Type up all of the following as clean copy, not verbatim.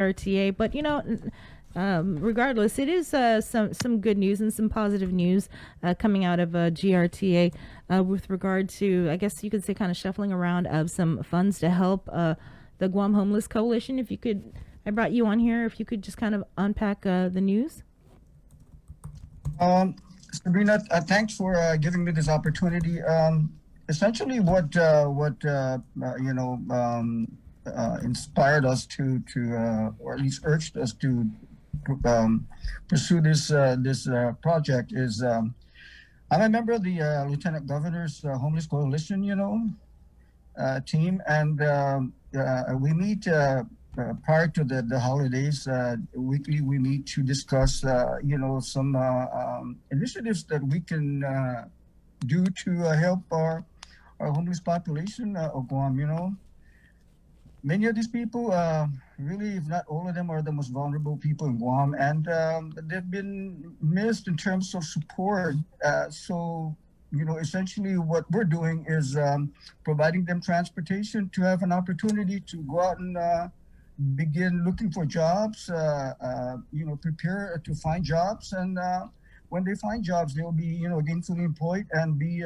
GRTA. But regardless, it is some good news and some positive news coming out of GRTA with regard to, I guess you could say, kind of shuffling around of some funds to help the Guam Homeless Coalition. If you could, I brought you on here. If you could just kind of unpack the news. Sabrina, thanks for giving me this opportunity. Essentially, what inspired us to or at least urged us to pursue this project is I'm a member of the Lieutenant Governor's Homeless Coalition, team, and we meet prior to the holidays. Weekly, we meet to discuss, some initiatives that we can do to help our homeless population of Guam. Many of these people, really, if not all of them, are the most vulnerable people in Guam, and they've been missed in terms of support. So, essentially what we're doing is providing them transportation to have an opportunity to go out and begin looking for jobs, prepare to find jobs. And when they find jobs, they'll be, gainfully employed and be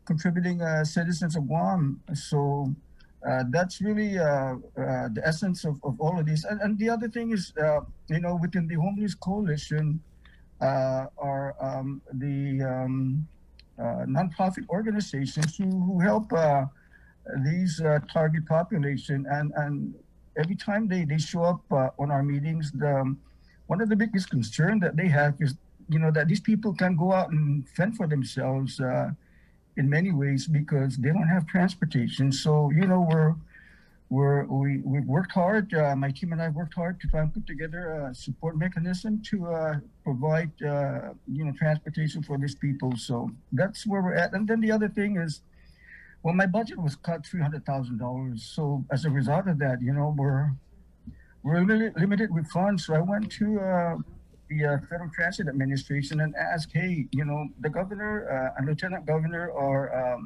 contributing citizens of Guam. So that's really the essence of all of this. And the other thing is, within the Homeless Coalition are the nonprofit organizations who help these target population. And every time they show up on our meetings, one of the biggest concern that they have is, that these people can go out and fend for themselves in many ways because they don't have transportation. So, we've worked hard. My team and I worked hard to try and put together a support mechanism to provide, transportation for these people. So that's where we're at. And then the other thing is, well, my budget was cut $300,000. So as a result of that, we're really limited with funds. So I went to the Federal Transit Administration and asked, hey, the governor and lieutenant governor are,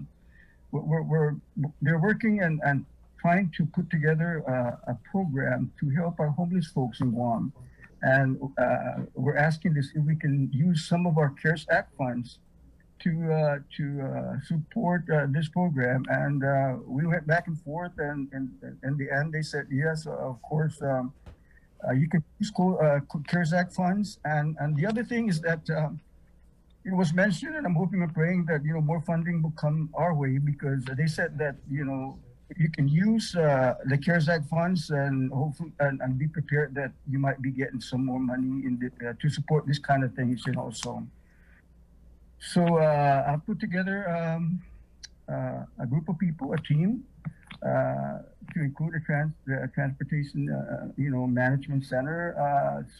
they're working and trying to put together a program to help our homeless folks in Guam. And we're asking this if we can use some of our CARES Act funds to support this program. And we went back and forth, and in the end, they said, yes, of course, you can use CARES Act funds. And the other thing is that it was mentioned, and I'm hoping and praying that, more funding will come our way, because they said that, you can use the CARES Act funds and hopefully and be prepared that you might be getting some more money to support this kind of things, So I put together a group of people, a team, to include a transportation, management center,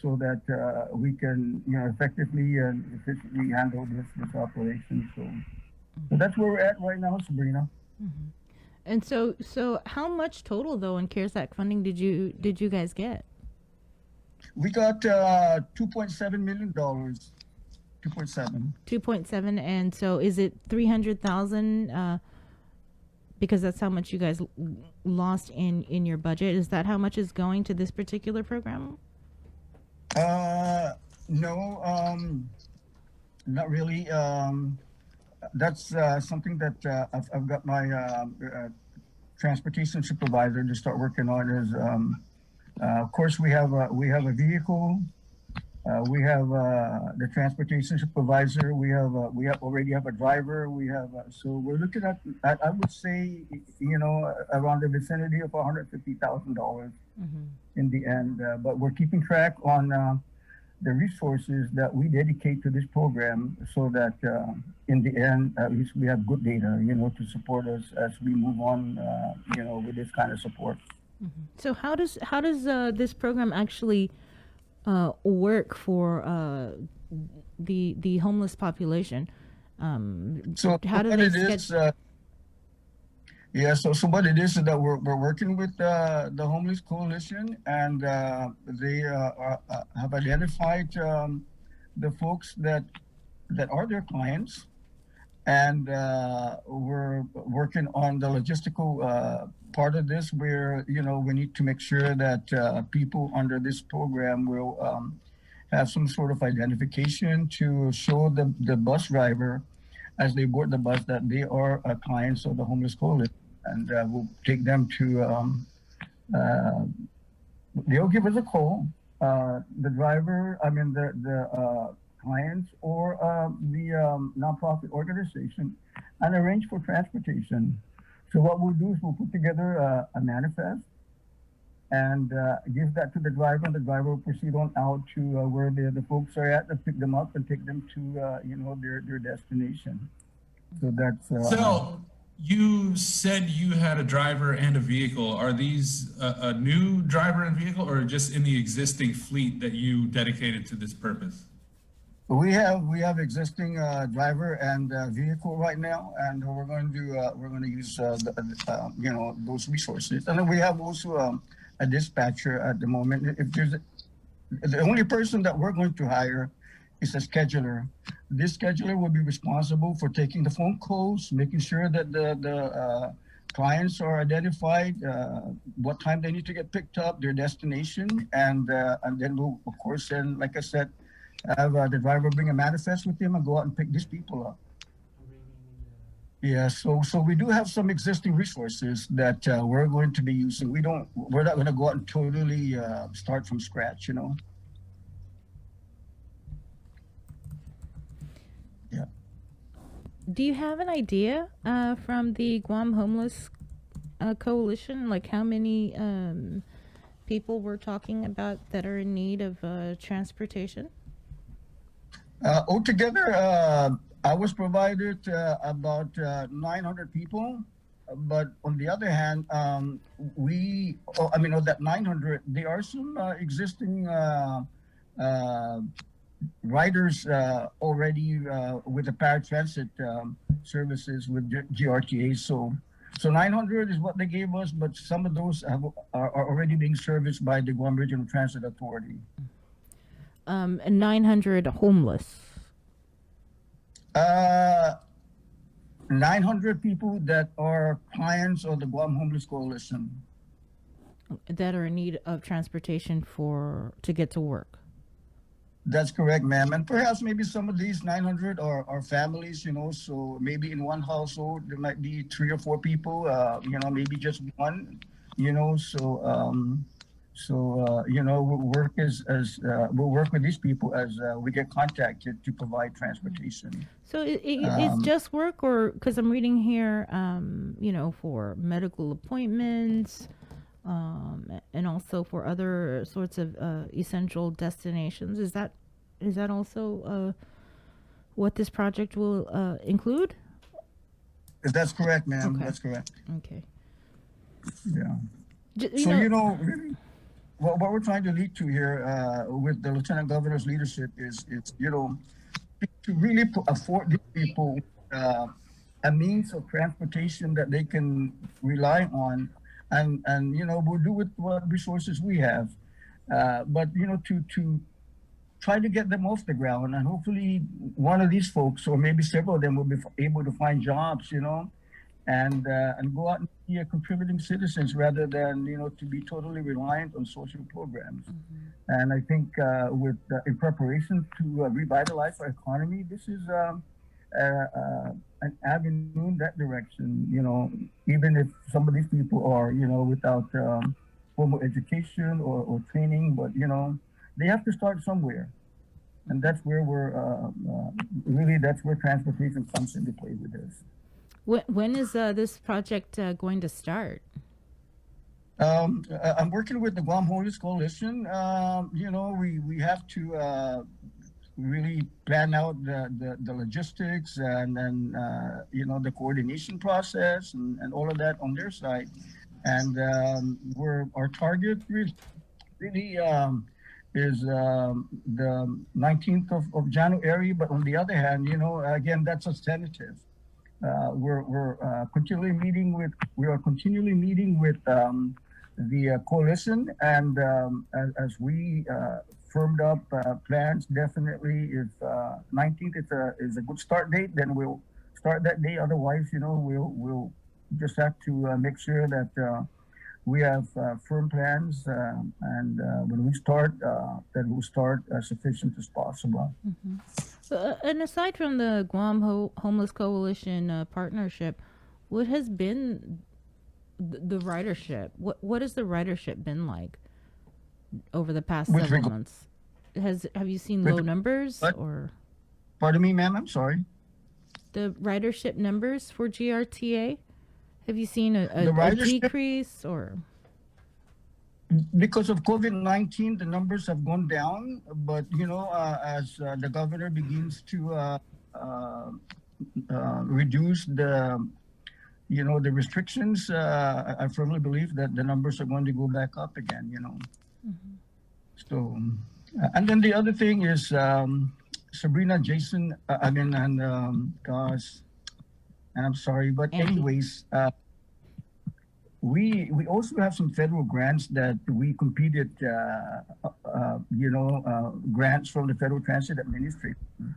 so that we can, effectively and efficiently handle this operation. So that's where we're at right now, Sabrina. Mm-hmm. And so how much total though in CARES Act funding did you guys get? We got $2.7 million. 2.7. 2.7, and so is it 300,000? Because that's how much you guys lost in your budget. Is that how much is going to this particular program? No, not really. That's something that I've got my transportation supervisor to start working on. Is of course we have a vehicle. We have the transportation supervisor. We already have a driver. We have so we're looking at I would say around the vicinity of $150,000 in the end. But we're keeping track on the resources that we dedicate to this program, so that in the end, at least we have good data, to support us as we move on, with this kind of support. Mm-hmm. So how does this program actually work for the homeless population? So how do what they it is, so what it is that we're working with the Homeless Coalition, and they have identified the folks that are their clients, and we're working on the logistical part of this where we need to make sure that people under this program will have some sort of identification to show the bus driver as they board the bus that they are clients of the homeless coalition, and we'll take them to uh, they'll give us a call. The driver, I mean the clients or the nonprofit organization, and arrange for transportation. So what we'll do is we'll put together a manifest and give that to the driver, and the driver will proceed on out to where the folks are at and pick them up and take them to their destination. So that's So you said you had a driver and a vehicle. Are these a new driver and vehicle, or just in the existing fleet that you dedicated to this purpose? we have existing driver and vehicle right now, and we're going to use those resources, and then we have also a dispatcher at the moment. If there's the only person that we're going to hire is a scheduler. This scheduler will be responsible for taking the phone calls, making sure that the clients are identified, what time they need to get picked up, their destination, and then we'll, of course, then, like I said, have the driver bring a manifest with him and go out and pick these people up. Yeah, so we do have some existing resources that we're going to be using. We're not going to go out and totally start from scratch, Yeah. Do you have an idea from the Guam Homeless Coalition, like how many people we're talking about that are in need of transportation? Altogether, I was provided about 900 people, but on the other hand, of that 900, there are some existing riders already with the paratransit services with GRTA. So 900 is what they gave us, but some of those are already being serviced by the Guam Regional Transit Authority. And 900 homeless. 900 people that are clients of the Guam Homeless Coalition. That are in need of transportation to get to work. That's correct, ma'am. And perhaps maybe some of these 900 are families, so maybe in one household there might be 3 or 4 people, maybe just one, we'll work with these people as we get contacted to provide transportation. So it's just work, or because I'm reading here, for medical appointments, and also for other sorts of essential destinations. Is that also what this project will include? That's correct, ma'am. Okay. That's correct. Okay. Yeah. You So know, really, what we're trying to lead to here with the Lieutenant Governor's leadership is to really afford these people a means of transportation that they can rely on, and we'll do with what resources we have, but to try to get them off the ground, and hopefully one of these folks, or maybe several of them, will be able to find jobs, and go out and be a contributing citizens rather than to be totally reliant on social programs. And I think with in preparation to revitalize our economy, this is an avenue in that direction. Even if some of these people are without formal education or training, but they have to start somewhere, and that's where that's where transportation comes into play with this. when is this project going to start? I'm working with the Guam Homeless Coalition. We have to really plan out the logistics and then the coordination process and all of that on their side. And our target really is the 19th of January. But on the other hand, again, that's a tentative. We're continually meeting with the coalition, and as we firmed up plans, definitely if 19th is a good start date, then we'll start that day. Otherwise, we'll just have to make sure that we have firm plans, and when we start, that we'll start as efficient as possible. And aside from the Guam Homeless Coalition partnership, what has been the ridership? What has the ridership been like over the past With several reg- months? Have you seen with low numbers what? or Pardon me, ma'am. I'm sorry. the ridership numbers for GRTA? Have you seen The a ridership, decrease or? because of COVID-19, the numbers have gone down. But as the governor begins to reduce the restrictions, I firmly believe that the numbers are going to go back up again. So, and then the other thing is, Sabrina, Jason, gosh, and I'm sorry, but Andy. anyways, we also have some federal grants that we competed, grants from the Federal Transit Administration.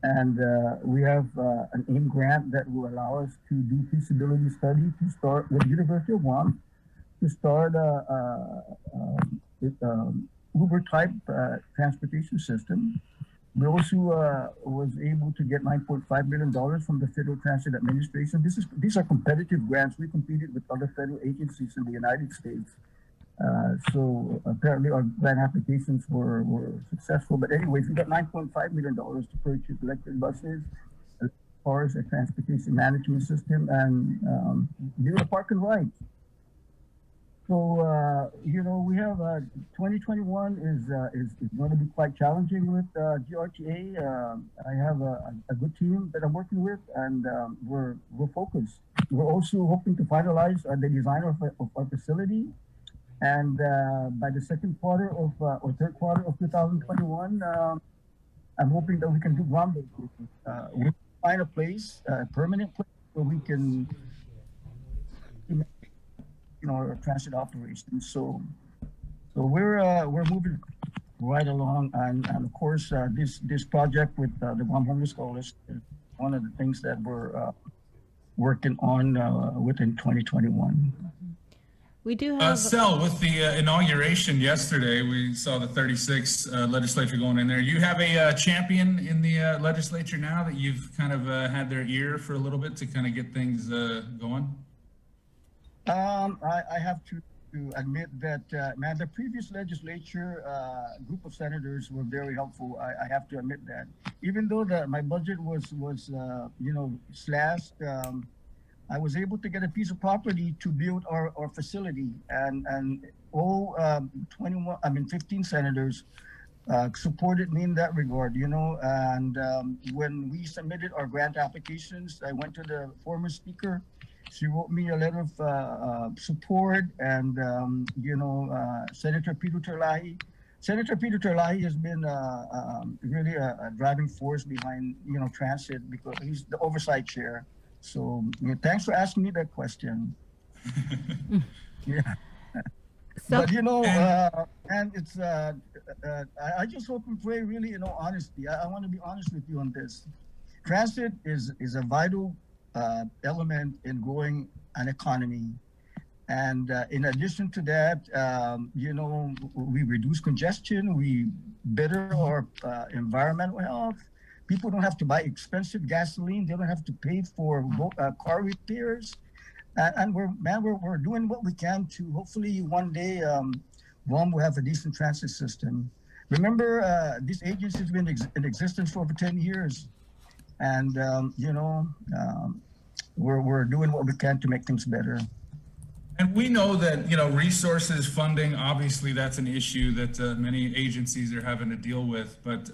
And we have an AIM grant that will allow us to do feasibility study to start with University of Guam to start Uber type transportation system. We also was able to get $9.5 million from the Federal Transit Administration. These are competitive grants. We competed with other federal agencies in the United States. So apparently our grant applications were successful. But anyways, we got $9.5 million to purchase electric buses, cars, a transportation management system, and do a park and ride. So we have 2021 is going to be quite challenging with GRTA. I have a good team that I'm working with, and we're focused. We're also hoping to finalize the design of our facility. And by the second quarter of or third quarter of 2021, I'm hoping that we can do groundbreaking. We find a place, a permanent place where we can, our transit operations. So we're moving right along, and of course this project with the Guam Homeless Coalition is one of the things that we're working on within 2021. We do have Sel, with the inauguration yesterday, we saw the 36 legislature going in there. You have a champion in the legislature now that you've kind of had their ear for a little bit to kind of get things going? I have to admit that, man, the previous legislature group of senators were very helpful. I have to admit that. Even though my budget was slashed, I was able to get a piece of property to build our facility, and 15 senators supported me in that regard, and when we submitted our grant applications, I went to the former speaker. She wrote me a letter of support, and Senator Peter Terlahi. Senator Peter Terlahi has been really a driving force behind transit, because he's the oversight chair. So thanks for asking me that question. Yeah. So, But and it's I just hope and pray, really, honesty. I want to be honest with you on this. Transit is a vital element in growing an economy, and in addition to that, we reduce congestion, we better our environmental health. People don't have to buy expensive gasoline. They don't have to pay for car repairs, and we're doing what we can to hopefully one day Guam will have a decent transit system. Remember, this agency has been in existence for over 10 years, and we're doing what we can to make things better. And we know that, resources, funding, obviously that's an issue that many agencies are having to deal with. But,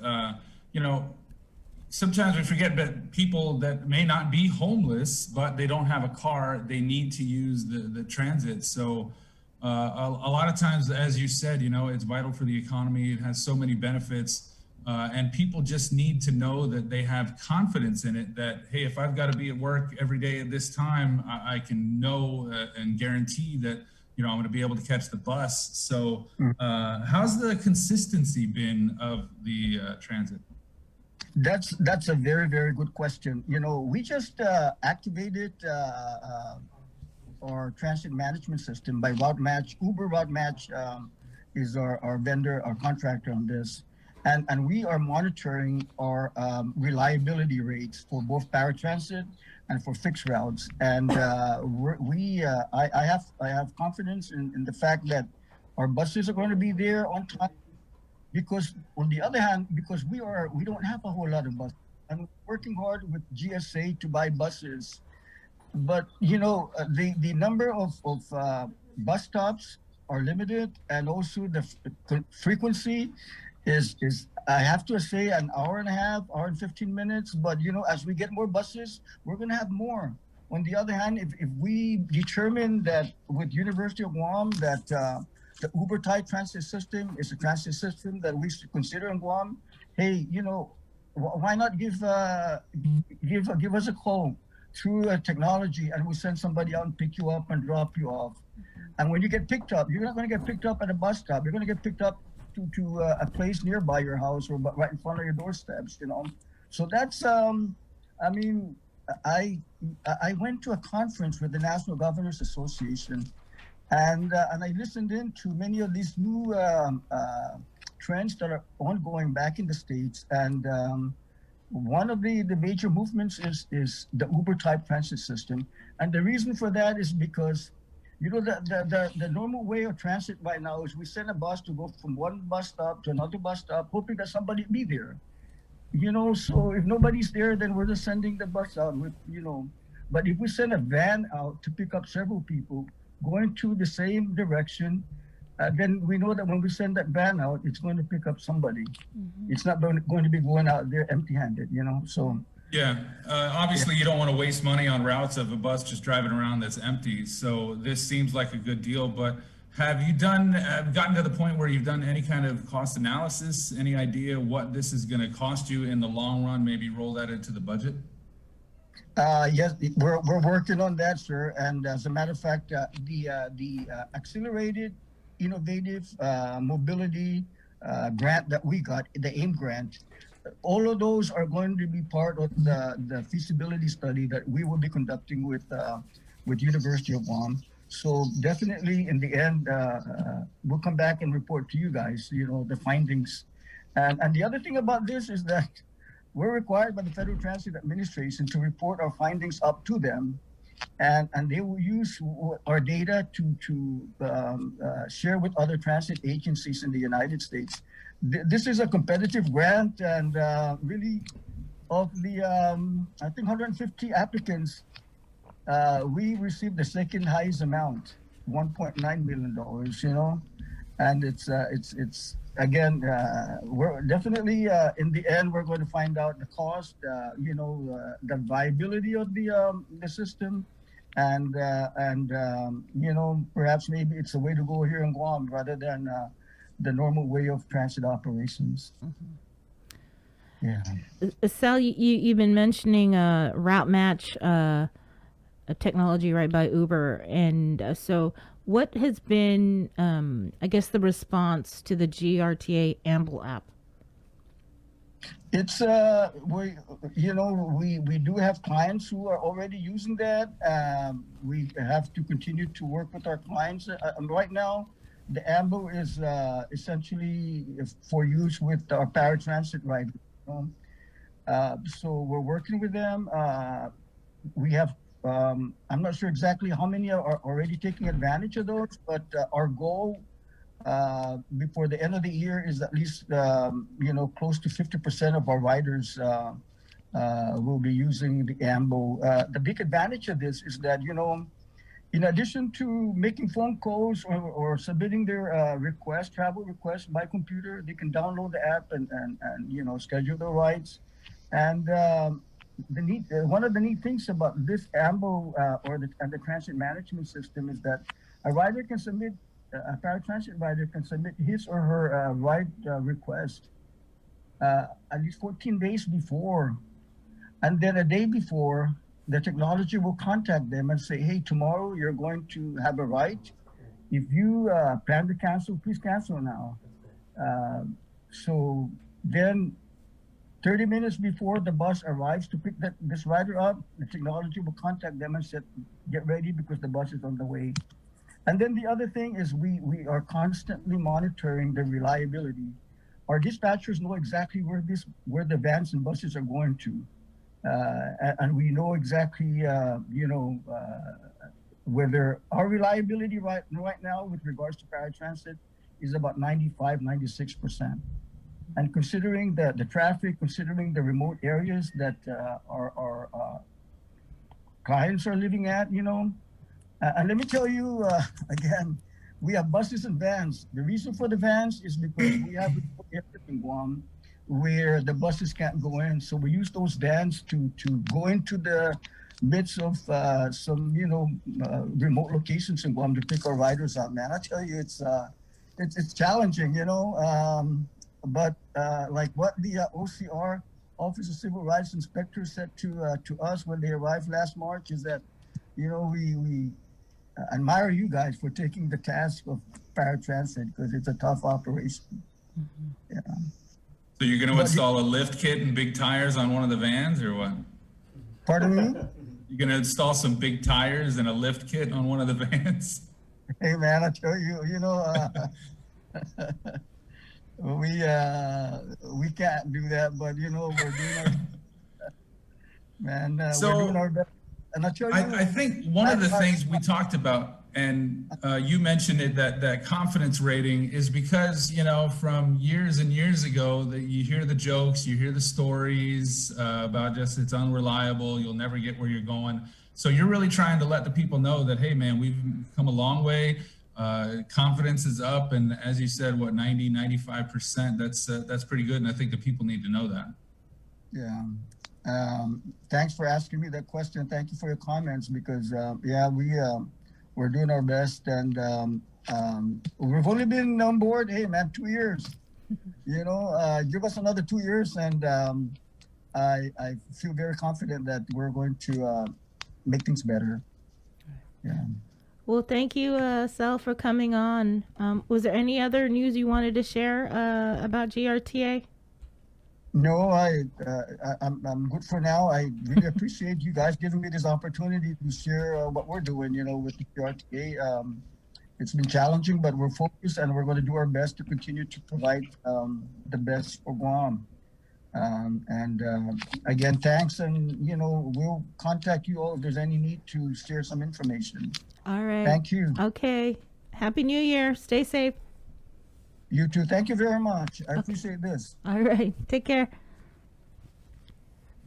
sometimes we forget that people that may not be homeless, but they don't have a car, they need to use the transit. So a lot of times, as you said, it's vital for the economy. It has so many benefits. And people just need to know that they have confidence in it, that, hey, if I've got to be at work every day at this time, I can know and guarantee that, I'm going to be able to catch the bus. So how's the consistency been of the transit? That's a very, very good question. We just activated our transit management system by RouteMatch. Uber RouteMatch is our vendor, our contractor on this. And we are monitoring our reliability rates for both paratransit and for fixed routes. And I have confidence in the fact that our buses are going to be there on time, because on the other hand, because we don't have a whole lot of buses, and we're working hard with GSA to buy buses, but the number of bus stops are limited, and also the frequency is I have to say an hour and a half, hour and 15 minutes. But as we get more buses, we're going to have more. On the other hand, if we determine that with University of Guam that the Uber type transit system is a transit system that we should consider in Guam, hey, why not give us a call through technology, and we'll send somebody out and pick you up and drop you off. And when you get picked up, you're not going to get picked up at a bus stop. You're going to get picked up to a place nearby your house or right in front of your doorsteps. So that's I mean, I went to a conference with the National Governors Association, and I listened in to many of these new trends that are ongoing back in the States. And one of the major movements is the Uber type transit system. And the reason for that is because the normal way of transit right now is we send a bus to go from one bus stop to another bus stop, hoping that somebody be there. So if nobody's there, then we're just sending the bus out But if we send a van out to pick up several people going to the same direction, then we know that when we send that van out, it's going to pick up somebody. Mm-hmm. It's not going to be going out there empty-handed, So. Yeah, obviously you don't want to waste money on routes of a bus just driving around that's empty. So this seems like a good deal, but have you gotten to the point where you've done any kind of cost analysis, any idea what this is going to cost you in the long run, maybe roll that into the budget? Yes, we're working on that, sir. And as a matter of fact, the Accelerated Innovative Mobility grant that we got, the AIM grant, all of those are going to be part of the feasibility study that we will be conducting with University of Guam. So definitely in the end, we'll come back and report to you guys, the findings. And the other thing about this is that we're required by the Federal Transit Administration to report our findings up to them, and they will use our data to share with other transit agencies in the United States. This is a competitive grant, and really, of the I think 150 applicants, we received the second highest amount, $1.9 million. And it's again, we're definitely in the end we're going to find out the cost, the viability of the system, and perhaps maybe it's a way to go here in Guam rather than the normal way of transit operations. Mm-hmm. Yeah. Sal, you've been mentioning RouteMatch a technology right by Uber, and so what has been I guess the response to the GRTA Amble app? It's we do have clients who are already using that. We have to continue to work with our clients. Right now, the Amble is essentially for use with our paratransit riders. So we're working with them. We have I'm not sure exactly how many are already taking advantage of those, but our goal before the end of the year is at least close to 50% of our riders will be using the Amble. The big advantage of this is that in addition to making phone calls or submitting their travel requests by computer, they can download the app and schedule their rides. And one of the neat things about this Amble and the transit management system is that a paratransit rider can submit his or her ride request at least 14 days before, and then a day before, the technology will contact them and say, hey, tomorrow you're going to have a ride. If you plan to cancel, please cancel now. So then 30 minutes before the bus arrives to pick this rider up, the technology will contact them and say, get ready because the bus is on the way. And then the other thing is we are constantly monitoring the reliability. Our dispatchers know exactly where the vans and buses are going to. And we know exactly, whether our reliability right now with regards to paratransit is about 95, 96%. And considering the traffic, considering the remote areas that our clients are living at, and let me tell you, again, we have buses and vans. The reason for the vans is because we have areas in Guam where the buses can't go in. So we use those vans to go into the midst of some, remote locations in Guam to pick our riders up, man. I tell you, it's challenging, but like what the OCR, Office of Civil Rights Inspector, said to us when they arrived last March is that, we admire you guys for taking the task of paratransit because it's a tough operation. Mm-hmm. Yeah. So you're going to install a lift kit and big tires on one of the vans, or what? Pardon me? You're going to install some big tires and a lift kit on one of the vans? Hey man, I tell you, we can't do that, but we're doing our we're doing our best. And I tell you, I think one of the things we talked about, and you mentioned it, that confidence rating is because, from years and years ago that you hear the jokes, you hear the stories about just it's unreliable, you'll never get where you're going. So you're really trying to let the people know that, hey man, we've come a long way. Confidence is up. And as you said, 90, 95%, that's pretty good. And I think the people need to know that. Yeah. Thanks for asking me that question. Thank you for your comments because, we're doing our best. And we've only been on board, hey man, 2 years. Give us another 2 years. And I feel very confident that we're going to make things better. Yeah. Well, thank you, Sal, for coming on. Was there any other news you wanted to share about GRTA? No, I'm good for now. I really appreciate you guys giving me this opportunity to share what we're doing, with the GRTA. It's been challenging, but we're focused and we're going to do our best to continue to provide the best for Guam. Again, thanks, and we'll contact you all if there's any need to share some information. All right. Thank you. Okay. Happy New Year. Stay safe. You too. Thank you very much. I appreciate this. All right. Take care.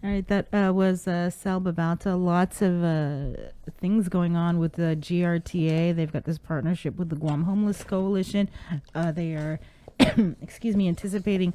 All right. That was Sal Babauta. Lots of things going on with the GRTA. They've got this partnership with the Guam Homeless Coalition. They are, anticipating